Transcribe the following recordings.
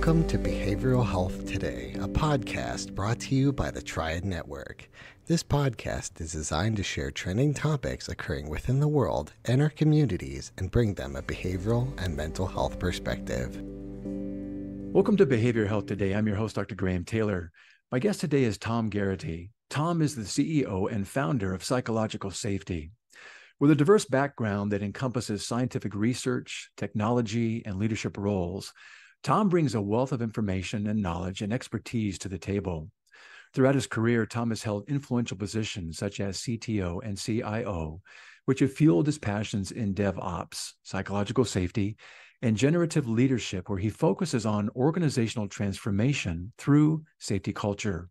Welcome to Behavioral Health Today, a podcast brought to you by the Triad Network. This podcast is designed to share trending topics occurring within the world and our communities and bring them a behavioral and mental health perspective. Welcome to Behavioral Health Today. I'm your host, Dr. Graham Taylor. My guest today is Tom Geraghty. Tom is the CEO and founder of Psychological Safety. With a diverse background that encompasses scientific research, technology, and leadership roles, Tom brings a wealth of information and knowledge and expertise to the table. Throughout his career, Tom has held influential positions such as CTO and CIO, which have fueled his passions in DevOps, psychological safety, and generative leadership, where he focuses on organizational transformation through safety culture.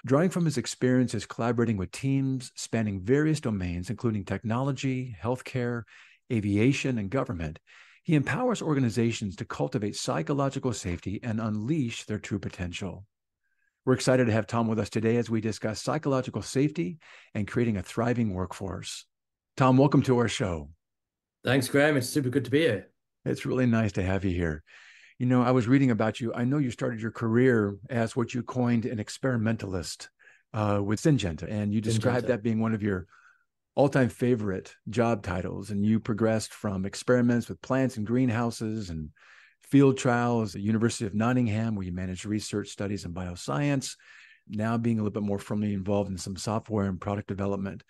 Drawing from his experiences collaborating with teams spanning various domains, including technology, healthcare, aviation, and government, he empowers organizations to cultivate psychological safety and unleash their true potential. We're excited to have Tom with us today as we discuss psychological safety and creating a thriving workforce. Tom, welcome to our show. Thanks, Graham. It's super good to be here. It's really nice to have you here. You know, I was reading about you. I know you started your career as what you coined an experimentalist with Syngenta, and you described that being one of your all-time favorite job titles. And you progressed from experiments with plants and greenhouses and field trials at the University of Nottingham, where you managed research studies in bioscience, now being a little bit more firmly involved in some software and product development.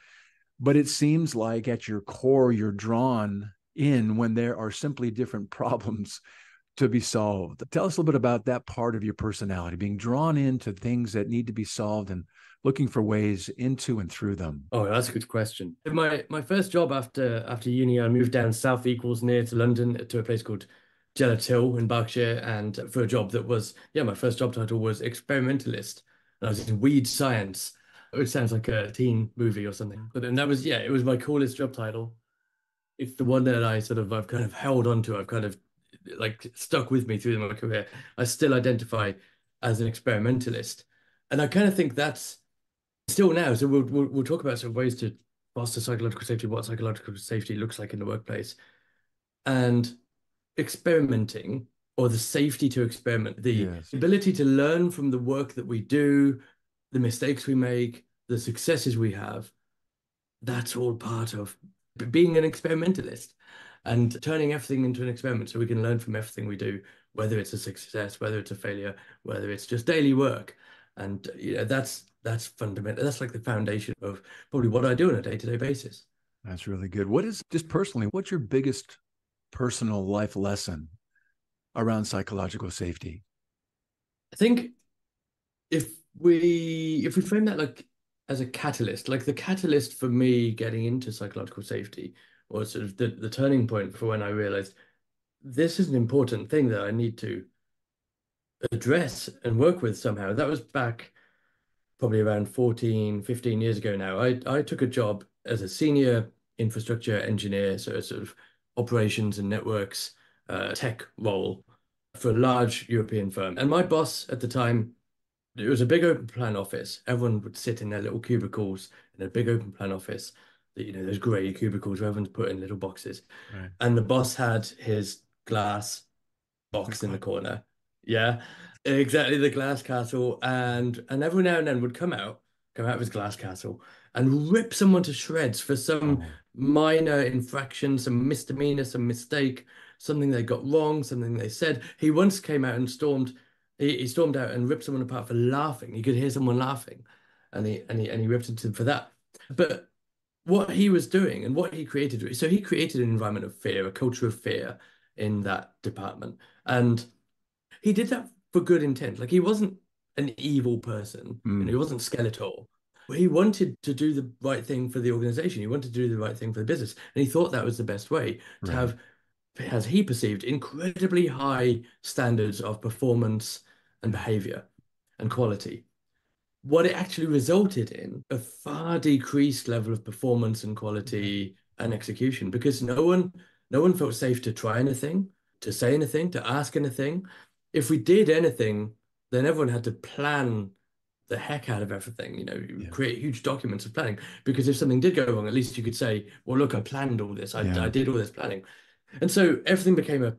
But it seems like at your core, you're drawn in when there are simply different problems to be solved. Tell us a little bit about that part of your personality, being drawn into things that need to be solved and looking for ways into and through them. Oh, that's a good question. My first job after uni, I moved down South Equals near to London to a place called Geraghty in Berkshire, and for a job that was, my first job title was experimentalist. And I was in weed science, which sounds like a teen movie or something. But then that was, it was my coolest job title. It's the one that I've kind of held on to. I've kind of like stuck with me through my career. I still identify as an experimentalist. And I kind of think that's still now. So we'll talk about some ways to foster psychological safety, what psychological safety looks like in the workplace. And experimenting, or the safety to experiment, the ability to learn from the work that we do, the mistakes we make, the successes we have, that's all part of being an experimentalist and turning everything into an experiment so we can learn from everything we do, whether it's a success, whether it's a failure, whether it's just daily work. And that's fundamental. That's like the foundation of probably what I do on a day-to-day basis. That's really good. What is, just personally, what's your biggest personal life lesson around psychological safety? I think if we frame that like as a catalyst, like the catalyst for me getting into psychological safety was sort of the turning point for when I realized this is an important thing that I need to address and work with somehow. That was back probably around 14, 15 years ago now. I took a job as a senior infrastructure engineer, so sort of operations and networks tech role for a large European firm. And my boss at the time, it was a big open plan office. Everyone would sit in their little cubicles in a big open plan office. Those grey cubicles where everyone's put in little boxes. Right. And the boss had his glass box in the corner. Yeah, exactly, the glass castle. And every now and then would come out of his glass castle and rip someone to shreds for some minor infraction, some misdemeanor, some mistake, something they got wrong, something they said. He once came out and he stormed out and ripped someone apart for laughing. He could hear someone laughing, and he ripped into them for that. But what he was doing and what he created, so he created an environment of fear, a culture of fear in that department. And he did that for good intent. Like, he wasn't an evil person, he wasn't skeletal. He wanted to do the right thing for the organization. He wanted to do the right thing for the business. And he thought that was the best way to have, as he perceived, incredibly high standards of performance and behavior and quality. What it actually resulted in, a far decreased level of performance and quality and execution, because no one felt safe to try anything, to say anything, to ask anything. If we did anything, then everyone had to plan the heck out of everything, create huge documents of planning, because if something did go wrong, at least you could say, well, look, I planned all this. I did all this planning. And so everything became a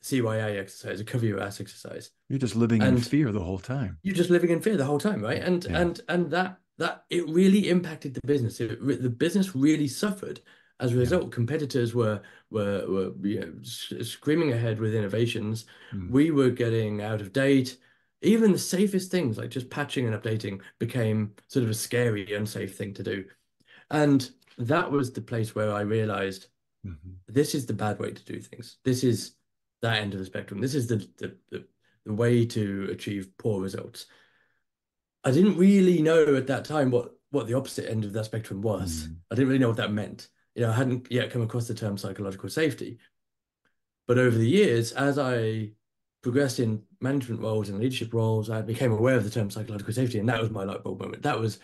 CYA exercise, a cover your ass exercise. You're just living in And fear the whole time. you're just living in fear the whole time, right? And Yeah. and that it really impacted the business. The business really suffered as a Yeah. result. Competitors were screaming ahead with innovations. Mm. We were getting out of date. Even the safest things like just patching and updating became sort of a scary, unsafe thing to do. And that was the place where I realized Mhm. this is the bad way to do things. This is that end of the spectrum. This is the way to achieve poor results. I didn't really know at that time what the opposite end of that spectrum was. Mm. I didn't really know what that meant. I hadn't yet come across the term psychological safety. But over the years, as I progressed in management roles and leadership roles, I became aware of the term psychological safety, and that was my light bulb moment. That was,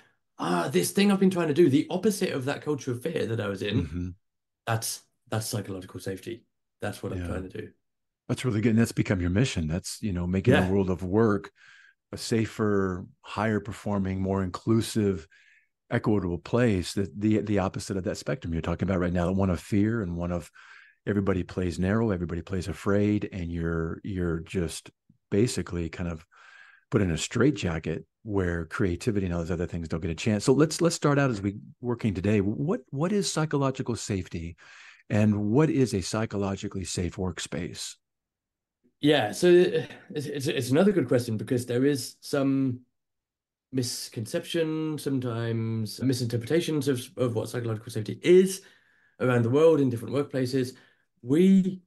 this thing I've been trying to do, the opposite of that culture of fear that I was in, Mhm. that's psychological safety. That's what I'm Yeah. trying to do. That's really good. And that's become your mission. That's, making the Yeah. world of work a safer, higher performing, more inclusive, equitable place. That the opposite of that spectrum you're talking about right now, one of fear and one of everybody plays narrow, everybody plays afraid, and you're just basically kind of put in a straitjacket where creativity and all those other things don't get a chance. So let's start out as we working today. What is psychological safety, and what is a psychologically safe workspace? Yeah, so it's another good question because there is some misconception, sometimes misinterpretations of what psychological safety is around the world in different workplaces. We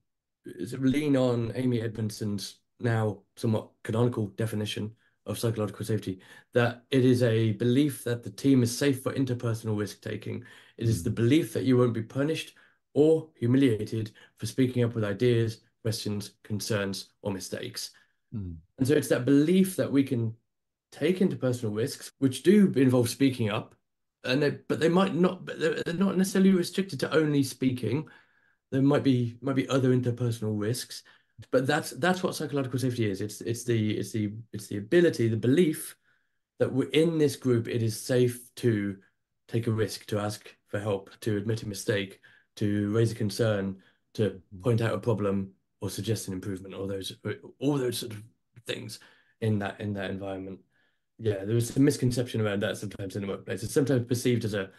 sort of lean on Amy Edmondson's now somewhat canonical definition of psychological safety, that it is a belief that the team is safe for interpersonal risk taking. It is the Mm, belief that you won't be punished or humiliated for speaking up with ideas, questions, concerns, or mistakes. mm, And so it's that belief that we can take interpersonal risks, which do involve speaking up, but they might not, but they're not necessarily restricted to only speaking. There might be other interpersonal risks, but that's what psychological safety is. It's the ability, the belief that we're in this group, it is safe to take a risk, to ask for help, to admit a mistake, to raise a concern, to mhm. point out a problem or suggest an improvement, all those sort of things in that environment. Yeah, there was some misconception around that sometimes in the workplace. It's sometimes perceived as a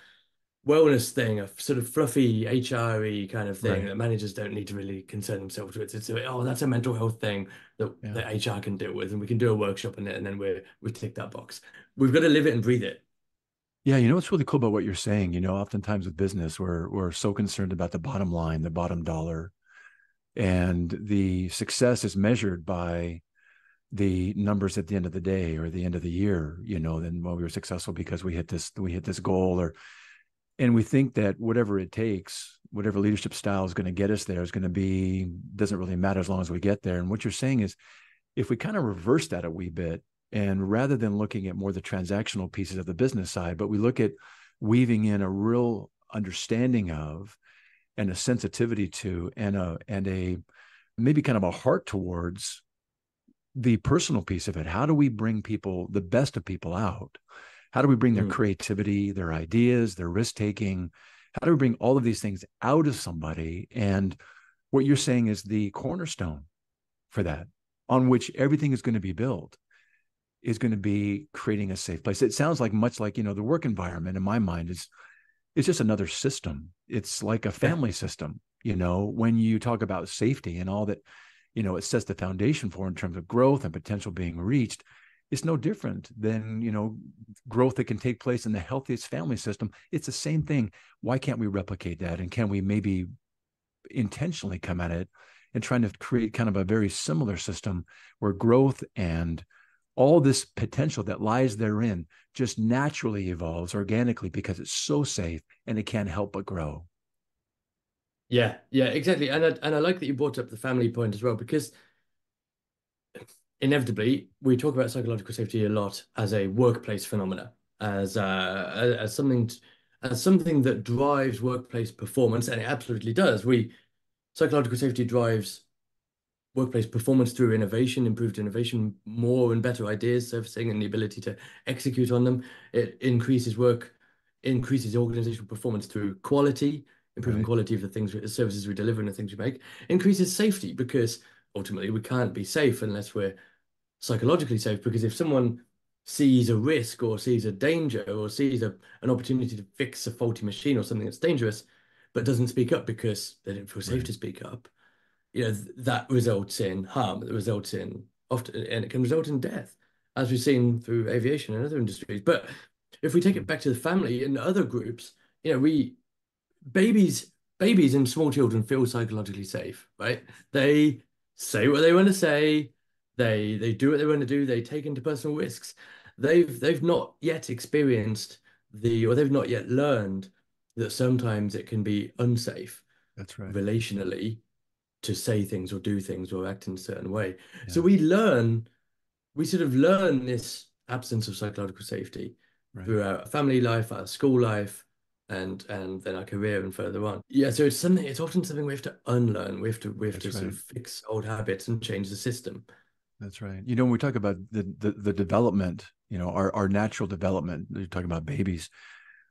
wellness thing, a sort of fluffy HR-y kind of thing Right. that managers don't need to really concern themselves with. That's a mental health thing that Yeah. that HR can deal with, and we can do a workshop on it, and then we tick that box. We've got to live it and breathe it. Yeah, what's really cool about what you're saying, oftentimes with business, we're so concerned about the bottom line, the bottom dollar, and the success is measured by the numbers at the end of the day or the end of the year. Then, well, we were successful because we hit this goal, and we think that whatever it takes, whatever leadership style is going to get us there is going to be, doesn't really matter as long as we get there. And what you're saying is, if we kind of reverse that a wee bit, and rather than looking at more the transactional pieces of the business side, but we look at weaving in a real understanding of, and a sensitivity to, and a maybe kind of a heart towards the personal piece of it. How do we bring people, the best of people out? How do we bring their Mm. creativity, their ideas, their risk taking? How do we bring all of these things out of somebody? And what you're saying is the cornerstone for that, on which everything is going to be built, is going to be creating a safe place. It sounds like, much like, the work environment in my mind is, it's just another system. It's like a Yeah. family system, when you talk about safety and all that, it sets the foundation for in terms of growth and potential being reached. It's no different than, growth that can take place in the healthiest family system. It's the same thing. Why can't we replicate that? And can we maybe intentionally come at it and trying to create kind of a very similar system where growth and all this potential that lies therein just naturally evolves organically because it's so safe and it can't help but grow. Yeah, yeah, exactly. And I like that you brought up the family point as well, because inevitably we talk about psychological safety a lot as a workplace phenomena, as something that drives workplace performance, and it absolutely does. Psychological safety drives workplace performance through innovation, improved innovation, more and better ideas surfacing, and the ability to execute on them. It increases organizational performance through quality, improving Right. quality of the services we deliver and the things we make. Increases safety because ultimately we can't be safe unless we're psychologically safe, because if someone sees a risk or sees a danger or sees an opportunity to fix a faulty machine or something that's dangerous, but doesn't speak up because they don't feel safe Right. to speak up, that results in harm, that results in often, and it can result in death, as we've seen through aviation and other industries. But if we take it back to the family and other groups, we babies babies and small children feel psychologically safe, right? They say what they want to say, they do what they want to do, they take interpersonal risks. They've not yet experienced or they've not yet learned that sometimes it can be unsafe That's right. relationally to say things or do things or act in a certain way. So Yeah. we sort of learn this absence of psychological safety Right. through our family life, our school life, and then our career and further on. Yeah, so it's often something we have to unlearn. We have to That's sort right. of fix old habits and change the system. That's right. When we talk about the development, our natural development, you're talking about babies.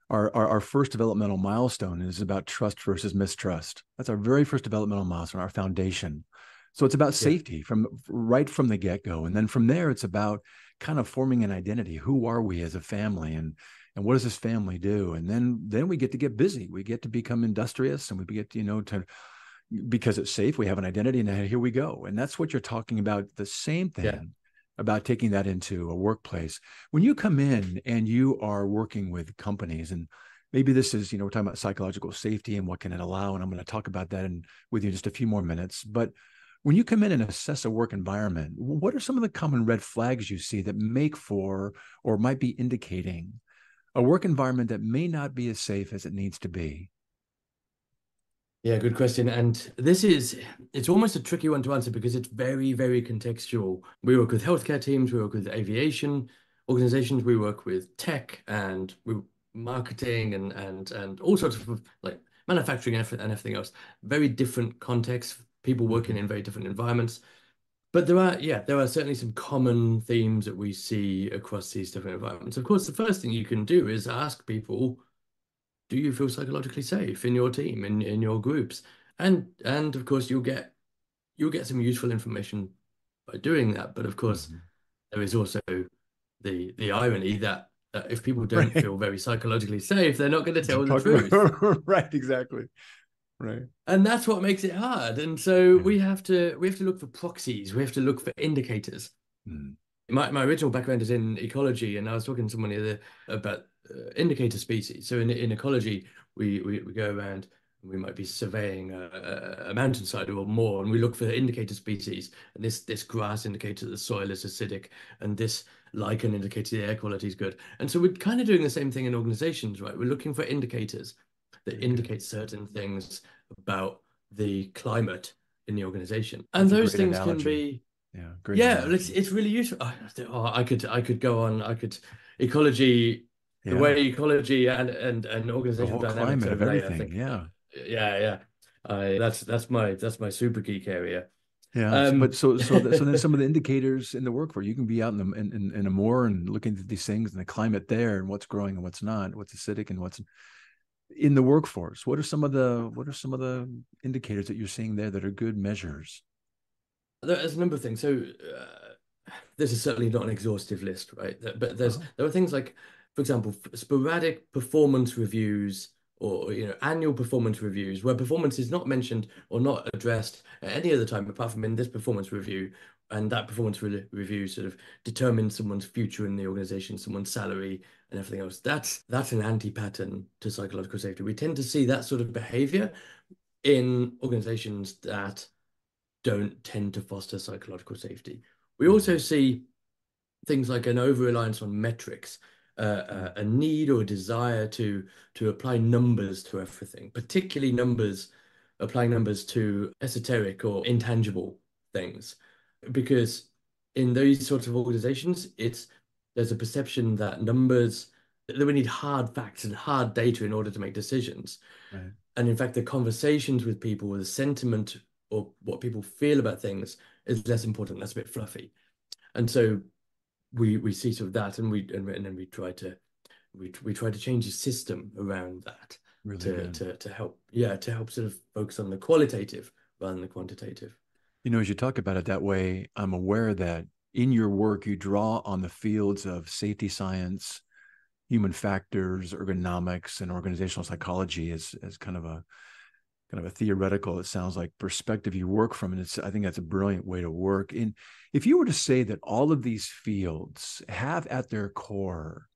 Our first developmental milestone is about trust versus mistrust. That's our very first developmental milestone, our foundation. So it's about Yeah. safety from right from the get-go. And then from there, it's about kind of forming an identity. Who are we as a family? And what does this family do? And then we get to get busy. We get to become industrious, and we get to because it's safe, we have an identity, and here we go. And that's what you're talking about. The same Yeah. thing about taking that into a workplace. When you come in and you are working with companies, and maybe this is, we're talking about psychological safety and what can it allow, and I'm going to talk about that with you in just a few more minutes. But when you come in and assess a work environment, what are some of the common red flags you see that make for or might be indicating a work environment that may not be as safe as it needs to be? Yeah, good question. And it's almost a tricky one to answer because it's very, very contextual. We work with healthcare teams, we work with aviation organizations, we work with tech and marketing and all sorts of like manufacturing and everything else. Very different contexts, people working Mhm. in very different environments. But there are certainly some common themes that we see across these different environments. Of course, the first thing you can do is ask people, do you feel psychologically safe in your team, in your groups? And of course you'll get some useful information by doing that. But of course, Mhm. there is also the irony that if people don't Right. feel very psychologically safe, they're not going to tell the Talk truth. about right, exactly. Right. And that's what makes it hard. And so Yeah. we have to look for proxies, we have to look for indicators. Mm. My original background is in ecology, and I was talking to someone the other about indicator species. So in ecology, we go around and we might be surveying a mountainside or more, and we look for indicator species. And this grass indicates that the soil is acidic, and this lichen indicates the air quality is good. And so we're kind of doing the same thing in organizations, right? We're looking for indicators that Very good. indicate certain things about the climate in the organization, and That's a those great things can analogy. be Yeah, great yeah, it's analogy. it's really useful. I could go on. Ecology, the Yeah. way ecology and The organizational whole dynamics climate of overlay. I everything. think, Yeah. yeah, yeah. That's my super geek area. Yeah. But Um, so then some of the indicators in the work where you can be out in a moor and looking at these things and the climate there and what's growing and what's not, what's acidic and what's in the workforce. What are some of the indicators that you're seeing there that are good measures? there's a number of things. So this is certainly not an exhaustive list, right? But Oh, there are things like, for example, sporadic performance reviews or annual performance reviews where performance is not mentioned or not addressed at any other time apart from in this performance review, and that performance review sort of determines someone's future in the organization, someone's salary, and everything else. That's an anti-pattern to psychological safety. We tend to see that sort of behavior in organizations that don't tend to foster psychological safety. We also mhm. see things like an over-reliance on metrics, Mm, a need or a desire to apply numbers to everything, particularly applying numbers to esoteric or intangible things, because in those sorts of organizations, there's a perception that we need hard facts and hard data in order to make decisions. right. And in fact, the conversations with people, the sentiment or what people feel about things is less important. That's a bit fluffy. And so we see sort of that, and then we try to change the system around that Really to good. to to help, yeah, to help sort of focus on the qualitative rather than the quantitative. As you talk about it that way, I'm aware that in your work, you draw on the fields of safety science, human factors, ergonomics, and organizational psychology as kind of a theoretical, it sounds like, perspective you work from. And I think that's a brilliant way to work. And if you were to say that all of these fields have at their core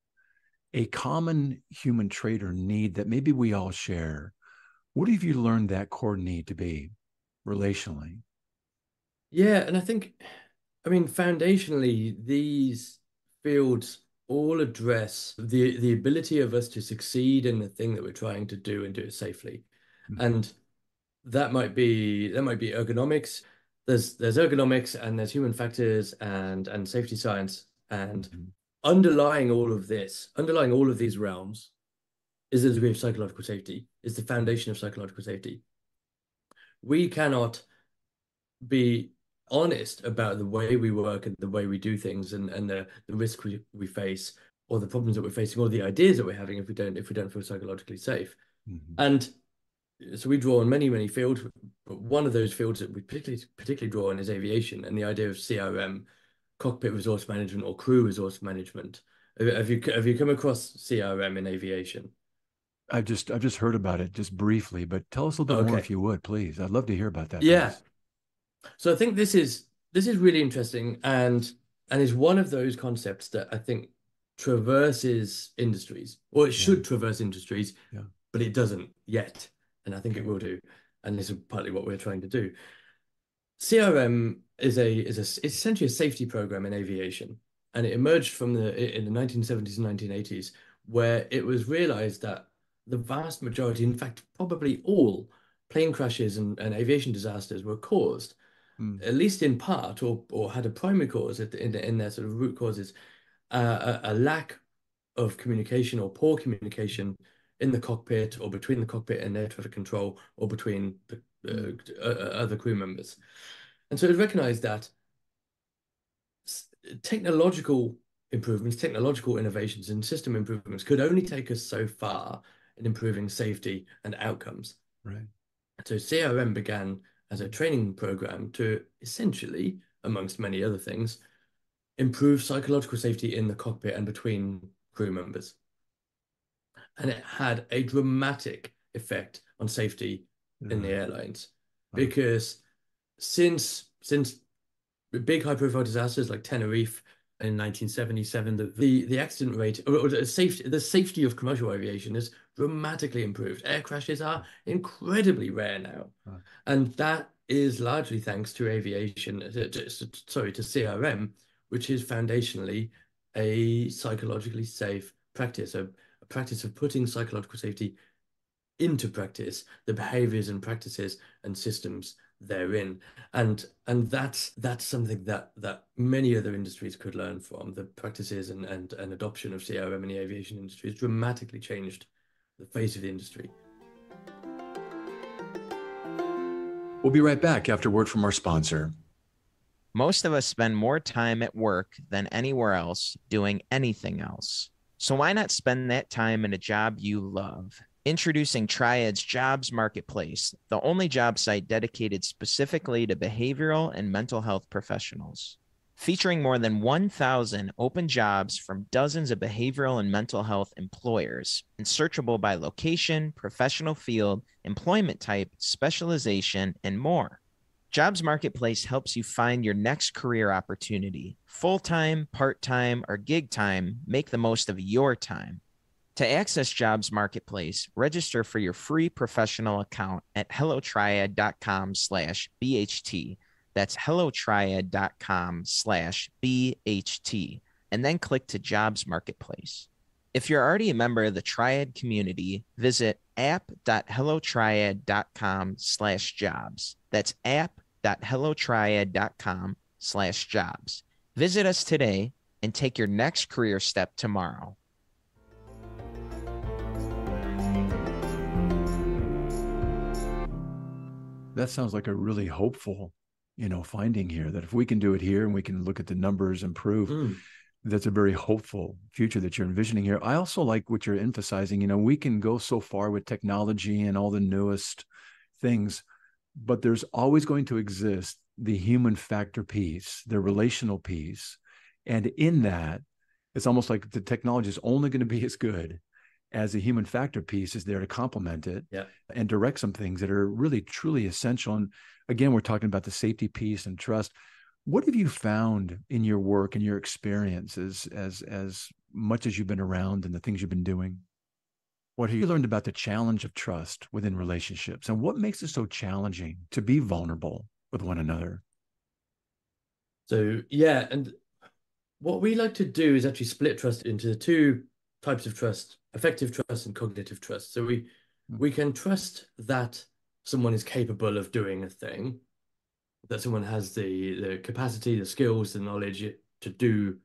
a common human trait or need that maybe we all share, what have you learned that core need to be relationally? Yeah, and I mean, foundationally, these fields all address the ability of us to succeed in the thing that we're trying to do and do it safely. Mm-hmm. And that might be ergonomics. There's ergonomics and there's human factors and safety science. And Mm-hmm. underlying all of these realms is the degree of psychological safety, is the foundation of psychological safety. We cannot be honest about the way we work and the way we do things and the risk we face or the problems that we're facing or the ideas that we're having if we don't feel psychologically safe. Mm-hmm. And so we draw on many fields, but one of those fields that we particularly draw on is aviation and the idea of CRM, cockpit resource management or crew resource management. Have you come across CRM in aviation? I've just heard about it just briefly, but tell us a little bit more if Okay. you would, please. I'd love to hear about that, Yeah. please. So I think this is really interesting and is one of those concepts that I think traverses industries, or it Yeah, should traverse industries, yeah. but it doesn't yet. And I think it Okay. will do. And this is partly what we're trying to do. CRM it's essentially a safety program in aviation, and it emerged from in the 1970s and 1980s, where it was realized that the vast majority, in fact, probably all plane crashes and aviation disasters were caused, Mm, at least in part, or had a primary cause in their sort of root causes, a lack of communication or poor communication in the cockpit or between the cockpit and air traffic control or between the mm, other crew members. And so it recognized that technological improvements, technological innovations, and system improvements could only take us so far in improving safety and outcomes. right. So CRM began as a Mm, training program to essentially, amongst many other things, improve psychological safety in the cockpit and between crew members. And it had a dramatic effect on safety in the yeah. airlines Wow. because since big high profile disasters like Tenerife in 1977, the accident rate or the safety of commercial aviation has dramatically improved. Air crashes are incredibly rare now. Wow. And that is largely thanks to aviation, to CRM, which is foundationally a psychologically safe practice, a practice of putting psychological safety into practice, the behaviors and practices and systems therein. And that's something that many other industries could learn from. The practices and adoption of CRM in the aviation industry has dramatically changed the face of the industry. We'll be right back after word from our sponsor. Most of us spend more time at work than anywhere else doing anything else. So why not spend that time in a job you love? Introducing Triad's Jobs Marketplace, the only job site dedicated specifically to behavioral and mental health professionals. Featuring more than 1,000 open jobs from dozens of behavioral and mental health employers, and searchable by location, professional field, employment type, specialization, and more. Jobs Marketplace helps you find your next career opportunity. Full-time, part-time, or gig time, make the most of your time. To access Jobs Marketplace, register for your free professional account at hellotriad.com/BHT. That's hellotriad.com/BHT, and then click to Jobs Marketplace. If you're already a member of the Triad community, visit app.hellotriad.com/jobs. That's app.hellotriad.com/jobs. Visit us today and take your next career step tomorrow. That sounds like a really hopeful, finding here, that if we can do it here and we can look at the numbers and prove, Mm. that's a very hopeful future that you're envisioning here. I also like what you're emphasizing. We can go so far with technology and all the newest things, but there's always going to exist the human factor piece, the relational piece. And in that, it's almost like the technology is only going to be as good as the human factor piece is there to complement it, Yeah. and direct some things that are really, truly essential. And again, we're talking about the safety piece and trust. What have you found in your work and your experiences as much as you've been around and the things you've been doing? What have you learned about the challenge of trust within relationships, and what makes it so challenging to be vulnerable with one another? So yeah, and what we like to do is actually split trust into two types of trust: effective trust and cognitive trust. So we can trust that someone is capable of doing a thing, that someone has the capacity, the skills, the knowledge to do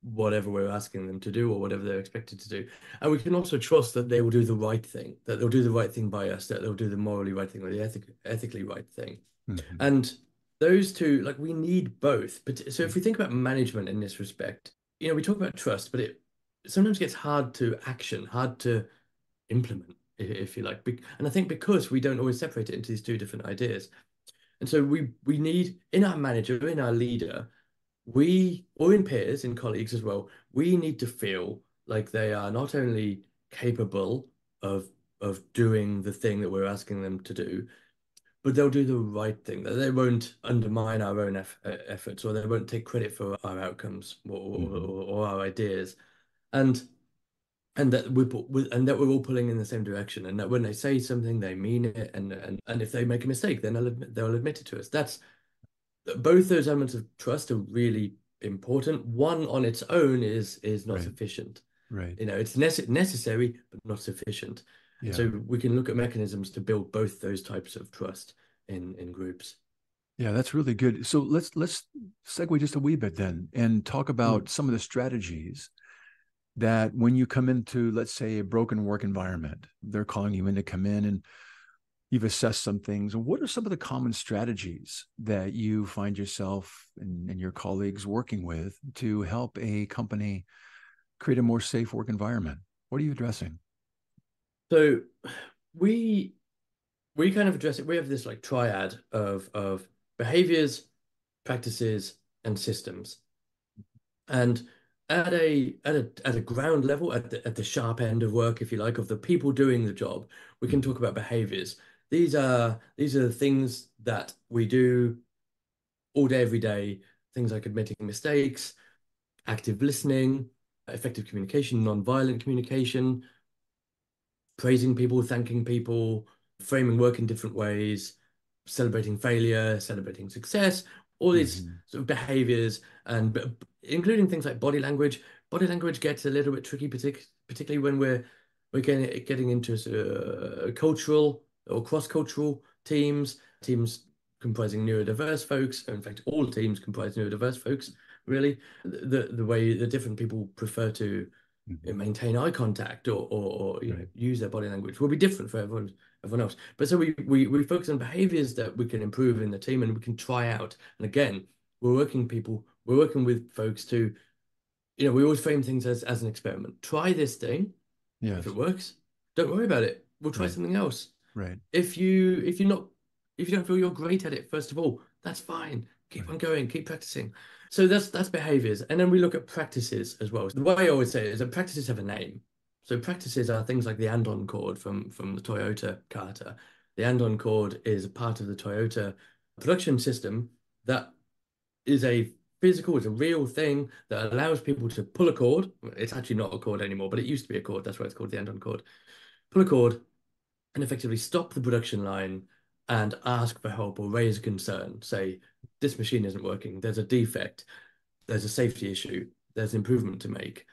whatever we're asking them to do or whatever they're expected to do. And we can also trust that they will do the right thing, that they'll do the right thing by us, that they'll do the morally right thing or the ethically right thing. Mm-hmm. And those two, like, we need both. But so if we think about management in this respect, we talk about trust, but it sometimes gets hard to action, hard to implement, if you like. And I think because we don't always separate it into these two different ideas. And so we need in our manager, in our leader, or in peers, in colleagues as well, we need to feel like they are not only capable of doing the thing that we're asking them to do, but they'll do the right thing, that they won't undermine our own efforts, or they won't take credit for our outcomes or our ideas. And and that and that we're all pulling in the same direction, and that when they say something, they mean it, and if they make a mistake, then they'll admit it to us. That's both those elements of trust are really important. One on its own is not Right. sufficient. Right. It's necessary, but not sufficient. Yeah. So we can look at mechanisms to build both those types of trust in groups. Yeah, that's really good. So let's segue just a wee bit then and talk about Mm. some of the strategies that when you come into, let's say, a broken work environment, they're calling you in to come in and you've assessed some things. What are some of the common strategies that you find yourself and your colleagues working with to help a company create a more safe work environment? What are you addressing? So we kind of address it. We have this like triad of behaviors, practices, and systems. And at a ground level, at the sharp end of work, if you like, of the people doing the job, we can talk about behaviors. These are the things that we do all day, every day. Things like admitting mistakes, active listening, effective communication, non-violent communication, praising people, thanking people, framing work in different ways, celebrating failure, celebrating success, all these Mm-hmm. sort of behaviors, and including things like body language. Body language gets a little bit tricky, particularly when we're getting into cultural or cross-cultural teams comprising neurodiverse folks. In fact, all teams comprise neurodiverse folks. Really, the way the different people prefer to maintain eye contact or Right. use their body language will be different for everyone else. But so we focus on behaviors that we can improve in the team and we can try out. And again, we're working with folks to, we always frame things as an experiment. Try this thing. If Yes. it works, don't worry about it. We'll try Right. something else. Right. If you don't feel you're great at it, first of all, that's fine. Keep on going, keep practicing. So that's behaviors. And then we look at practices as well. The way I always say it is that practices have a name. So practices are things like the andon cord from the Toyota Carter. The andon cord is a part of the Toyota production system that is it's a real thing that allows people to pull a cord. It's actually not a cord anymore, but it used to be a cord. That's why it's called the andon cord. Pull a cord and effectively stop the production line and ask for help or raise a concern. Say, this machine isn't working, there's a defect, there's a safety issue, there's improvement to make.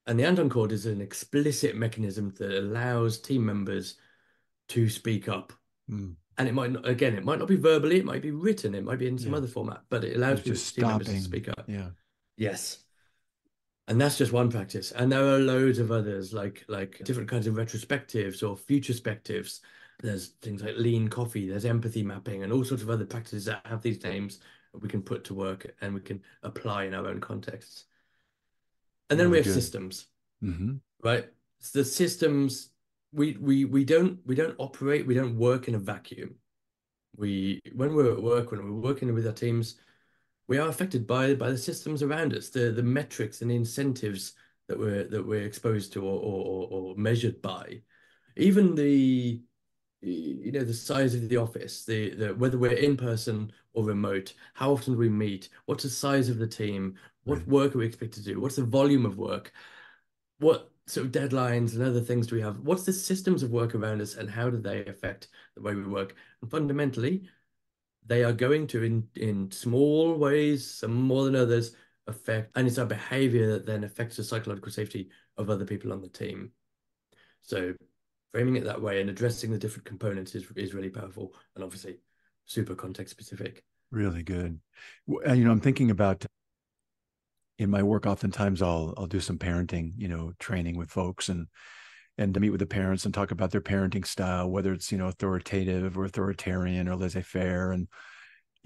And the Anton cord is an explicit mechanism that allows team members to speak up. Mm. And it might not be verbally, it might be written, it might be in some Yeah. other format, but it allows It's just team members to stopping. speak up. Yeah. Yes. And that's just one practice. And there are loads of others, like different kinds of retrospectives or futurespectives. There's things like lean coffee, there's empathy mapping, and all sorts of other practices that have these names that we can put to work and we can apply in our own contexts. And then we Really have good. systems, Mm-hmm. right? So the systems, we don't operate, we don't work in a vacuum. when we're at work, when we're working with our teams, we are affected by the systems around us, the metrics and the incentives that we're exposed to or measured by. Even the size of the office, the whether we're in person or remote, how often do we meet, what's the size of the team, Right. what work are we expected to do, what's the volume of work, what sort of deadlines and other things do we have, what's the systems of work around us, and how do they affect the way we work? And fundamentally, they are going to, in small ways, some more than others, affect, and it's our behavior that then affects the psychological safety of other people on the team. So framing it that way and addressing the different components is really powerful, and obviously super context specific. Really good. I'm thinking about in my work, oftentimes I'll do some parenting, training with folks and to meet with the parents and talk about their parenting style, whether it's, authoritative or authoritarian or laissez-faire, and,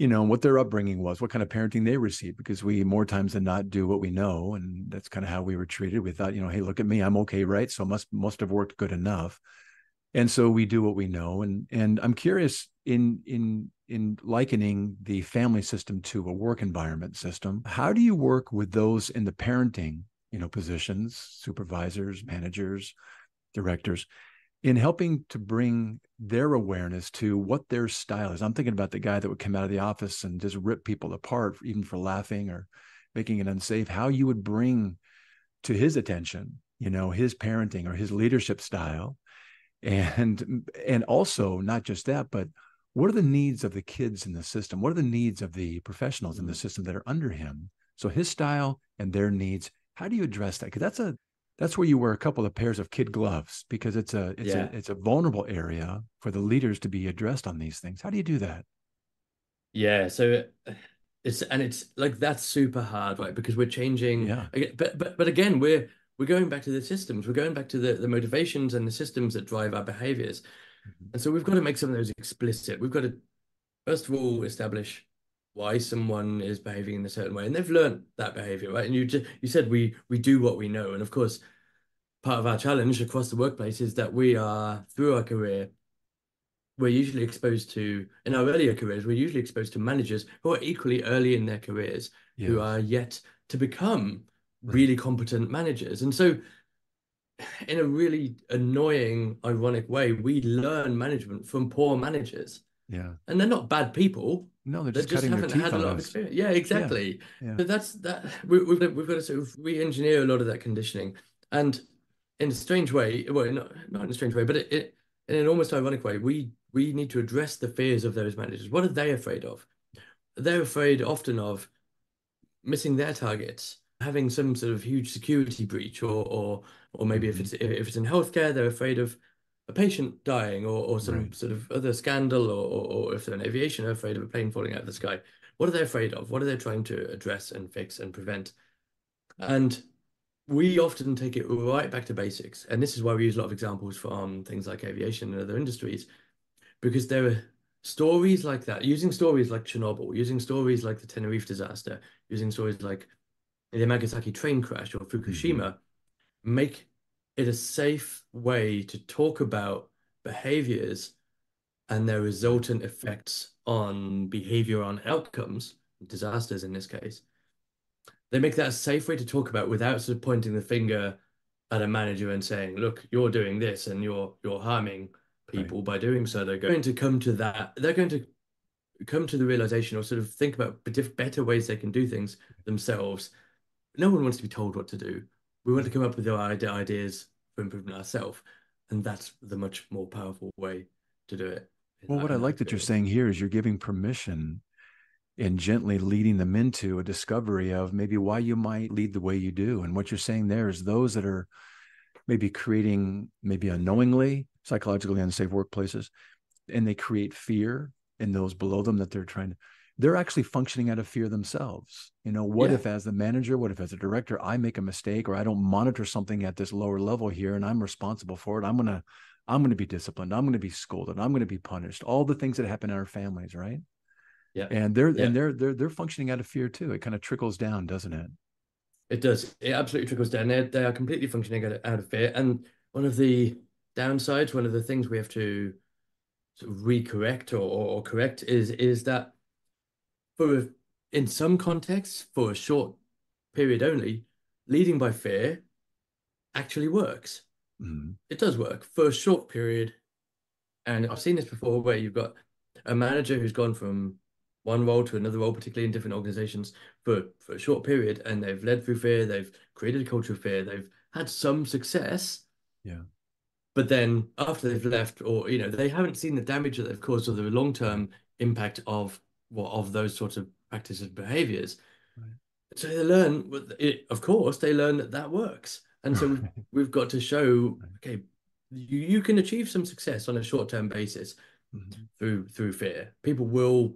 what their upbringing was, what kind of parenting they received, because we more times than not do what we know. And that's kind of how we were treated. We thought, hey, look at me, I'm okay, right? So must have worked good enough. And so we do what we know. And I'm curious in likening the family system to a work environment system, how do you work with those in the parenting, positions, supervisors, managers, directors, in helping to bring their awareness to what their style is? I'm thinking about the guy that would come out of the office and just rip people apart, even for laughing or making it unsafe, how you would bring to his attention, his parenting or his leadership style. And also not just that, but what are the needs of the kids in the system? What are the needs of the professionals in the system that are under him? So his style and their needs, how do you address that? Because that's where you wear a couple of pairs of kid gloves, because it's a vulnerable area for the leaders to be addressed on these things. How do you do that? Yeah, so it's like that's super hard, right? Because we're changing, Yeah. but again, we're going back to the systems. We're going back to the motivations and the systems that drive our behaviors. Mhm. And so we've got to make some of those explicit. We've got to, first of all, establish why someone is behaving in a certain way, and they've learned that behavior, right? And you said we do what we know, and of course, part of our challenge across the workplace is that we are, through our career, we're usually exposed to, in our earlier careers, we're usually exposed to managers who are equally early in their careers, who Yes. are yet to become Right. really competent managers. And so, in a really annoying, ironic way, we learn management from poor managers. Yeah. And they're not bad people. No, they're They just just cutting their haven't teeth had a on lot of us. experience. Yeah, Yeah. exactly. Yeah. So that's that. We've got to sort of re-engineer a lot of that conditioning, and in a strange way, well, not in a strange way, but in an almost ironic way, we need to address the fears of those managers. What are they afraid of? They're afraid often of missing their targets, having some sort of huge security breach, or maybe Mhm. if it's in healthcare, they're afraid of a patient dying, or Right. some sort of other scandal, or if they're in aviation, they're afraid of a plane falling out of the sky. What are they afraid of? What are they trying to address and fix and prevent? And we often take it right back to basics. And this is why we use a lot of examples from things like aviation and other industries, because there are stories like that, using stories like Chernobyl, using stories like the Tenerife disaster, using stories like the Nagasaki train crash or Mhm. Fukushima, make it a safe way to talk about behaviors and their Right. resultant effects on behavior, on outcomes, disasters in this case. They make that a safe way to talk about without sort of pointing the finger at a manager and saying, look, you're doing this and you're harming Right. people by doing so. They're going to come to that. They're going to come to the realization or sort of think about better ways they can do things themselves. No one wants to be told what to do. We want to come up with our ideas for improvement ourselves, and that's the much more powerful way to do it Well, what I in that like that you're experience. saying here is you're giving permission and gently leading them into a discovery of maybe why you might lead the way you do. And what you're saying there is those that are maybe creating, maybe unknowingly, psychologically unsafe workplaces, and they create fear in those below them that they're actually functioning out of fear themselves. What Yeah, if as the manager, what if as a director, I make a mistake or I don't monitor something at this lower level here and I'm responsible for it. I'm going to be disciplined. I'm going to be scolded. I'm going to be punished. All the things that happen in our families, right? yeah, And they're yeah. and they're functioning out of fear too. It kind of trickles down, doesn't it? It does. It absolutely trickles down. They are completely functioning out of fear. And one of the downsides, one of the things we have to sort of recorrect or correct is that in some contexts, for a short period only, leading by fear actually works. Mm-hmm. It does work for a short period. And I've seen this before where you've got a manager who's gone from one role to another role, particularly in different organizations, for a short period, and they've led through fear, they've created a culture of fear, they've had some success. Yeah. But then after they've left, or they haven't seen the damage that they've caused or the long-term impact of those sorts of practices and behaviors. Right. So they learn, of course, they learn that that works. And so we've got to show, okay, you can achieve some success on a short-term basis through fear. People will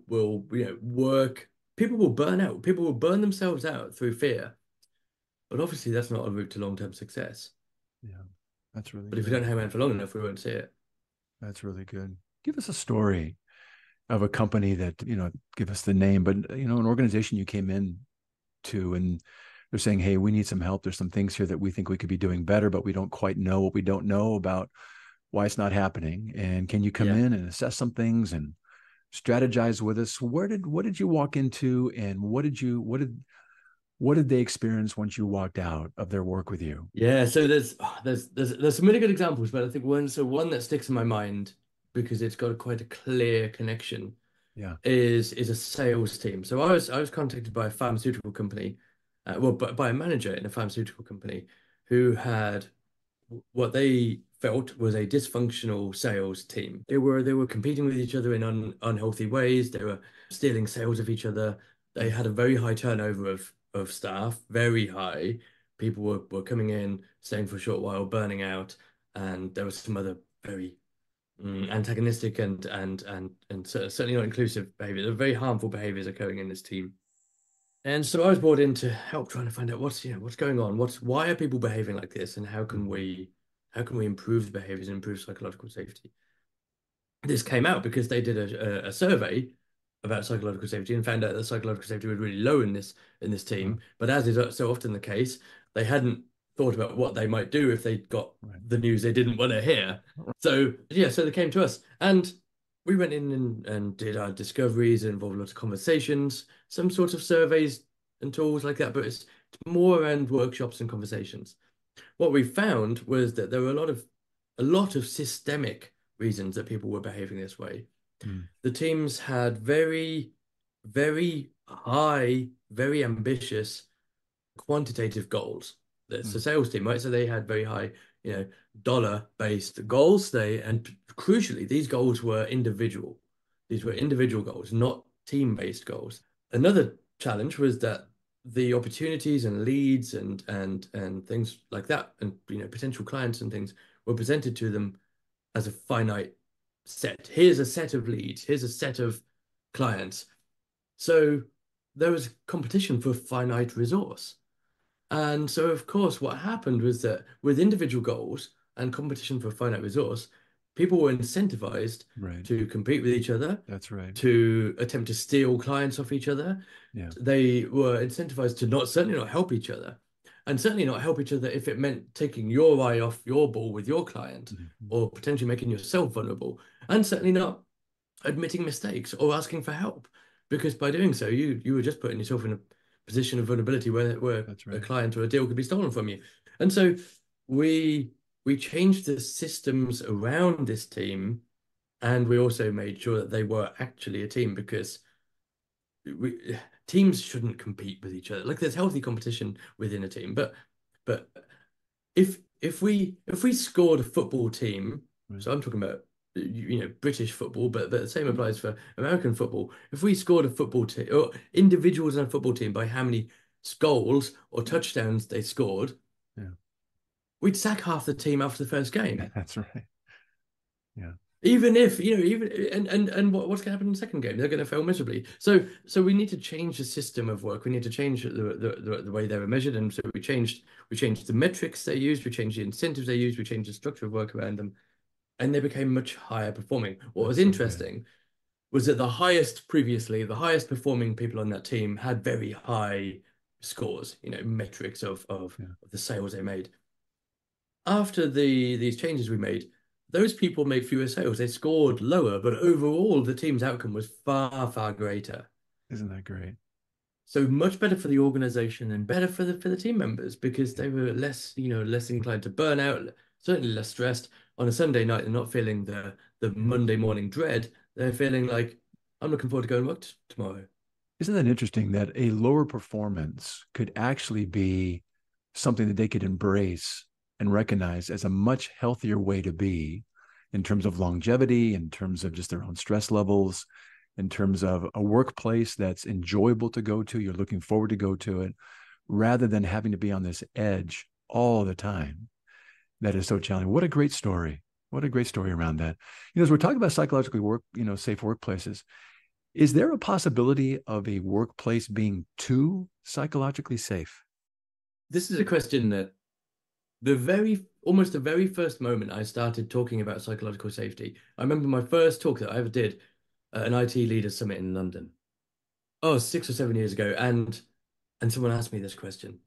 work. People will burn out. People will burn themselves out through fear. But obviously, that's not a route to long-term success. Yeah, that's really But if good. we don't hang around for long enough, we won't see it. That's really good. Give us a story of a company that, give us the name, but, an organization you came in to and they're saying, hey, we need some help. There's some things here that we think we could be doing better, but we don't quite know what we don't know about why it's not happening. And can you come in and assess some things and strategize with us? What did you walk into, and what did they experience once you walked out of their work with you? Yeah, so there's some really good examples, but I think one that sticks in my mind because it's got quite a clear connection is a sales team. So I was contacted by a pharmaceutical company, by a manager in a pharmaceutical company who had what they felt was a dysfunctional sales team. They were competing with each other in unhealthy ways. They were stealing sales of each other. They had a very high turnover of staff, very high. People were coming in, staying for a short while, burning out, and there was some other very antagonistic and certainly not inclusive behavior. There are very harmful behaviors occurring in this team. And so I was brought in to help trying to find out what's going on, why are people behaving like this, and how can we improve the behaviors and improve psychological safety. This came out because they did a survey about psychological safety and found out that psychological safety was really low in this team. But as is so often the case, they hadn't thought about what they might do if they got the news they didn't want to hear. So so they came to us, and we went in and did our discoveries. It involved lots of conversations, some sort of surveys and tools like that, but it's more around workshops and conversations. What we found was that there were a lot of systemic reasons that people were behaving this way. The teams had very, very high, very ambitious quantitative goals. That's a sales team, right? So they had very high, dollar-based goals. And crucially, these goals were individual. These were individual goals, not team-based goals. Another challenge was that the opportunities and leads and things like that, and potential clients and things were presented to them as a finite set. Here's a set of leads. Here's a set of clients. So there was competition for finite resource. And so, of course, what happened was that with individual goals and competition for finite resource, people were incentivized to compete with each other. That's right. To attempt to steal clients off each other. Yeah. They were incentivized to certainly not help each other. And certainly not help each other if it meant taking your eye off your ball with your client or potentially making yourself vulnerable. And certainly not admitting mistakes or asking for help. Because by doing so, you were just putting yourself in a position of vulnerability where a client or a deal could be stolen from you. And so we changed the systems around this team, and we also made sure that they were actually a team, because teams shouldn't compete with each other. Like, there's healthy competition within a team, but if we scored a football team, so I'm talking about British football, but the same applies for American football. If we scored a football team or individuals in a football team by how many goals or touchdowns they scored, we'd sack half the team after the first game. That's right. Yeah. Even if and what's going to happen in the second game? They're going to fail miserably. So we need to change the system of work. We need to change the way they were measured, and so we changed the metrics they used, we changed the incentives they used, we changed the structure of work around them, and they became much higher performing. What was interesting was that the highest performing people on that team had very high scores, metrics of the sales they made. After these changes we made, those people made fewer sales. They scored lower, but overall, the team's outcome was far, far greater. Isn't that great? So much better for the organization and better for the team members because they were less, less inclined to burn out, certainly less stressed. On a Sunday night, they're not feeling the Monday morning dread. They're feeling like, I'm looking forward to going to work tomorrow. Isn't that interesting that a lower performance could actually be something that they could embrace and recognize as a much healthier way to be in terms of longevity, in terms of just their own stress levels, in terms of a workplace that's enjoyable to go to, you're looking forward to go to it, rather than having to be on this edge all the time. That is so challenging. What a great story. What a great story around that. As we're talking about psychologically safe workplaces, is there a possibility of a workplace being too psychologically safe? This is a question that almost the very first moment I started talking about psychological safety, I remember my first talk that I ever did at an IT leaders summit in London. 6 or 7 years ago, and someone asked me this question,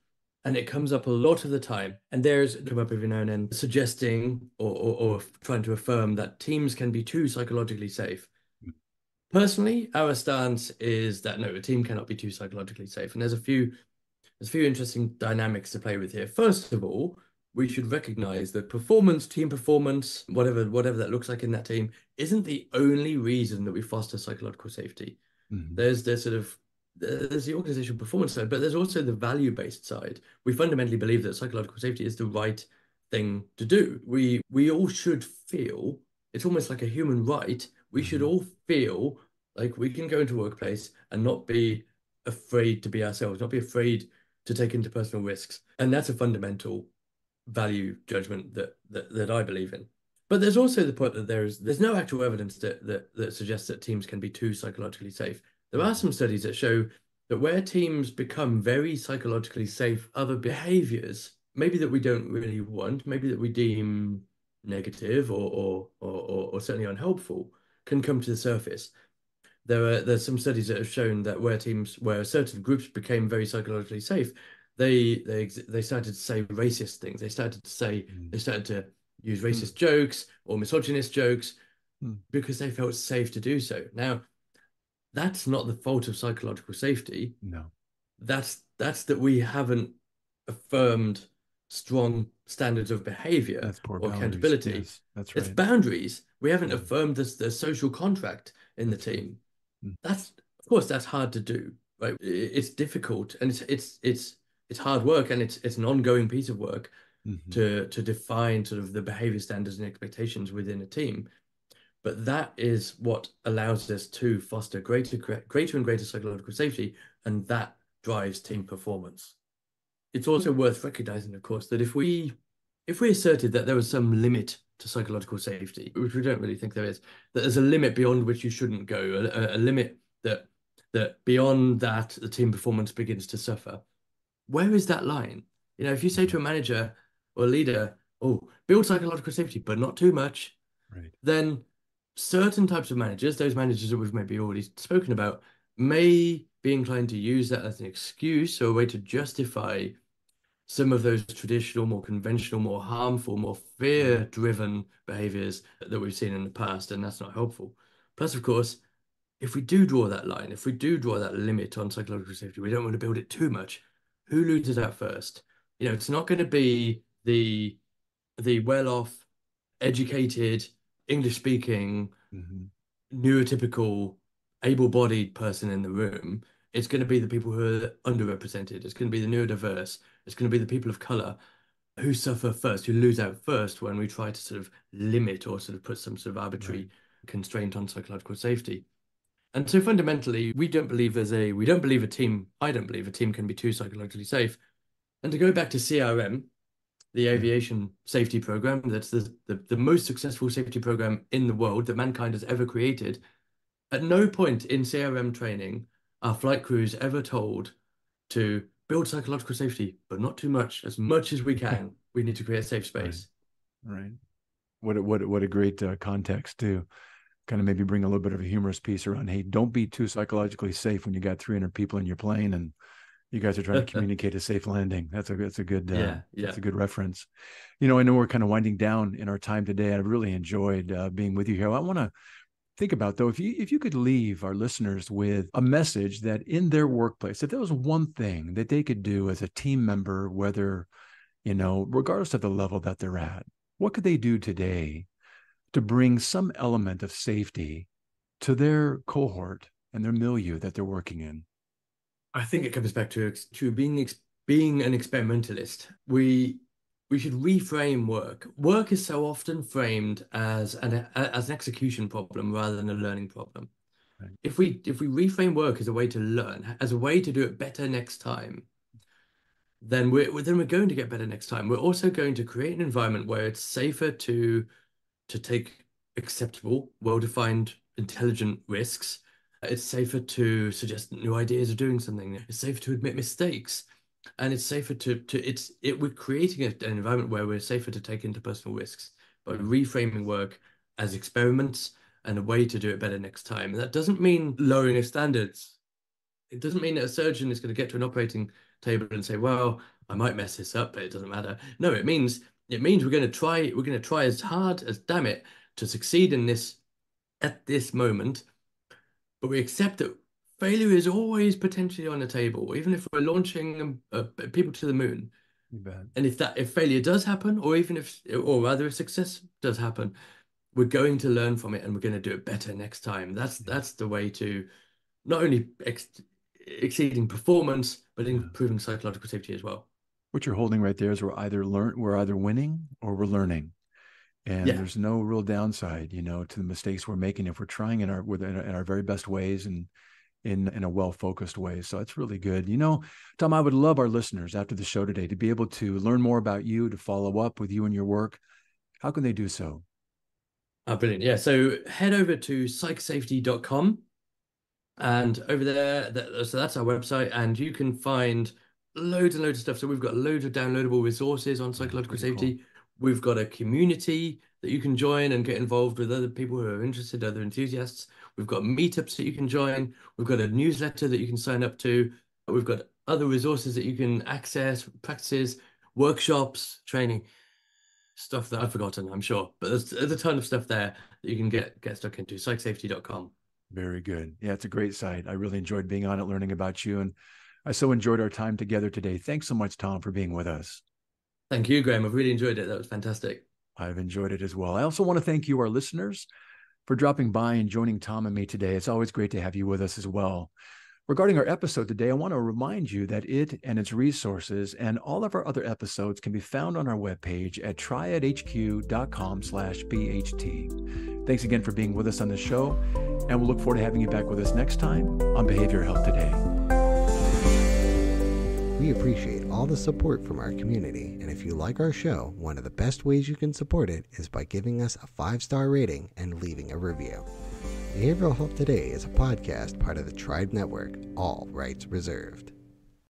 and it comes up a lot of the time. And there's come up every now and then suggesting or trying to affirm that teams can be too psychologically safe. Personally, our stance is that no, a team cannot be too psychologically safe, and there's a few interesting dynamics to play with here. First of all, we should recognize that team performance, whatever that looks like in that team, isn't the only reason that we foster psychological safety. Mm-hmm. There's the organizational performance side, but there's also the value-based side. We fundamentally believe that psychological safety is the right thing to do. We all should feel, it's almost like a human right. We should all feel like we can go into a workplace and not be afraid to be ourselves, not be afraid to take interpersonal risks. And that's a fundamental value judgment that I believe in. But there's also the point that there's no actual evidence that suggests that teams can be too psychologically safe. There are some studies that show that where teams become very psychologically safe, other behaviors, maybe that we don't really want, maybe that we deem negative or certainly unhelpful, can come to the surface. There's some studies that have shown that where certain groups became very psychologically safe, they started to say racist things. They started to use racist jokes or misogynist jokes because they felt safe to do so. Now, that's not the fault of psychological safety. No. That's that we haven't affirmed strong standards of behavior or accountability. Yes, that's right. It's boundaries. We haven't affirmed the social contract in the team. Of course, that's hard to do, right? It's difficult, and it's hard work, and it's an ongoing piece of work to define sort of the behavior standards and expectations within a team. But that is what allows us to foster greater and greater psychological safety, and that drives team performance. It's also worth recognizing, of course, that if we asserted that there was some limit to psychological safety, which we don't really think there is, that there's a limit beyond which you shouldn't go, a limit that beyond that the team performance begins to suffer. Where is that line? If you say to a manager or a leader, "Oh, build psychological safety, but not too much," right, then certain types of managers, those managers that we've maybe already spoken about, may be inclined to use that as an excuse or a way to justify some of those traditional, more conventional, more harmful, more fear-driven behaviors that we've seen in the past, and that's not helpful. Plus, of course, if we do draw that line, if we do draw that limit on psychological safety, we don't want to build it too much. Who loses out first? It's not going to be the well-off, educated, English-speaking, neurotypical, able-bodied person in the room. It's going to be the people who are underrepresented. It's going to be the neurodiverse. It's going to be the people of color who suffer first, who lose out first when we try to sort of limit or sort of put some sort of arbitrary constraint on psychological safety. And so fundamentally, I don't believe a team can be too psychologically safe. And to go back to CRM, the aviation safety program, that's the most successful safety program in the world that mankind has ever created. At no point in CRM training are flight crews ever told to build psychological safety, but not too much. As much as we can, we need to create a safe space. Right. What a great context to kind of maybe bring a little bit of a humorous piece around. Hey, don't be too psychologically safe when you got 300 people in your plane and You guys are trying to communicate a safe landing. That's a good Yeah, that's a good reference. I know we're kind of winding down in our time today. I really enjoyed being with you here. I want to think about, though, if you could leave our listeners with a message that in their workplace, if there was one thing that they could do as a team member, whether, regardless of the level that they're at, what could they do today to bring some element of safety to their cohort and their milieu that they're working in? I think it comes back to being an experimentalist. We should reframe work. Work is so often framed as an execution problem rather than a learning problem. Right. If we reframe work as a way to learn, as a way to do it better next time, then we're going to get better next time. We're also going to create an environment where it's safer to take acceptable, well-defined, intelligent risks. It's safer to suggest new ideas of doing something. It's safer to admit mistakes. And it's safer we're creating an environment where we're safer to take interpersonal risks by reframing work as experiments and a way to do it better next time. And that doesn't mean lowering of standards. It doesn't mean that a surgeon is going to get to an operating table and say, well, I might mess this up, but it doesn't matter. No, it means we're going to try as hard as damn it to succeed in this at this moment, but we accept that failure is always potentially on the table, even if we're launching people to the moon. You bet. And if failure does happen, or rather if success does happen, we're going to learn from it and we're going to do it better next time. That's the way to not only exceeding performance, but improving psychological safety as well. What you're holding right there is we're either winning or we're learning. And there's no real downside, to the mistakes we're making if we're trying in our very best ways and in a well-focused way. So it's really good. Tom, I would love our listeners after the show today to be able to learn more about you, to follow up with you and your work. How can they do so? Oh, brilliant. Yeah. So head over to psychsafety.com, and over there, so that's our website, and you can find loads and loads of stuff. So we've got loads of downloadable resources on psychological safety. Cool. We've got a community that you can join and get involved with other people who are interested, other enthusiasts. We've got meetups that you can join. We've got a newsletter that you can sign up to. We've got other resources that you can access, practices, workshops, training, stuff that I've forgotten, I'm sure. But there's a ton of stuff there that you can get stuck into, psychsafety.com. Very good. Yeah, it's a great site. I really enjoyed being on it, learning about you. And I so enjoyed our time together today. Thanks so much, Tom, for being with us. Thank you, Graham. I've really enjoyed it. That was fantastic. I've enjoyed it as well. I also want to thank you, our listeners, for dropping by and joining Tom and me today. It's always great to have you with us as well. Regarding our episode today, I want to remind you that it and its resources and all of our other episodes can be found on our webpage at triadhq.com/BHT. Thanks again for being with us on the show, and we'll look forward to having you back with us next time on Behavioral Health Today. We appreciate all the support from our community, and if you like our show, one of the best ways you can support it is by giving us a 5-star rating and leaving a review. Behavioral Health Today is a podcast part of the Tribe Network, all rights reserved.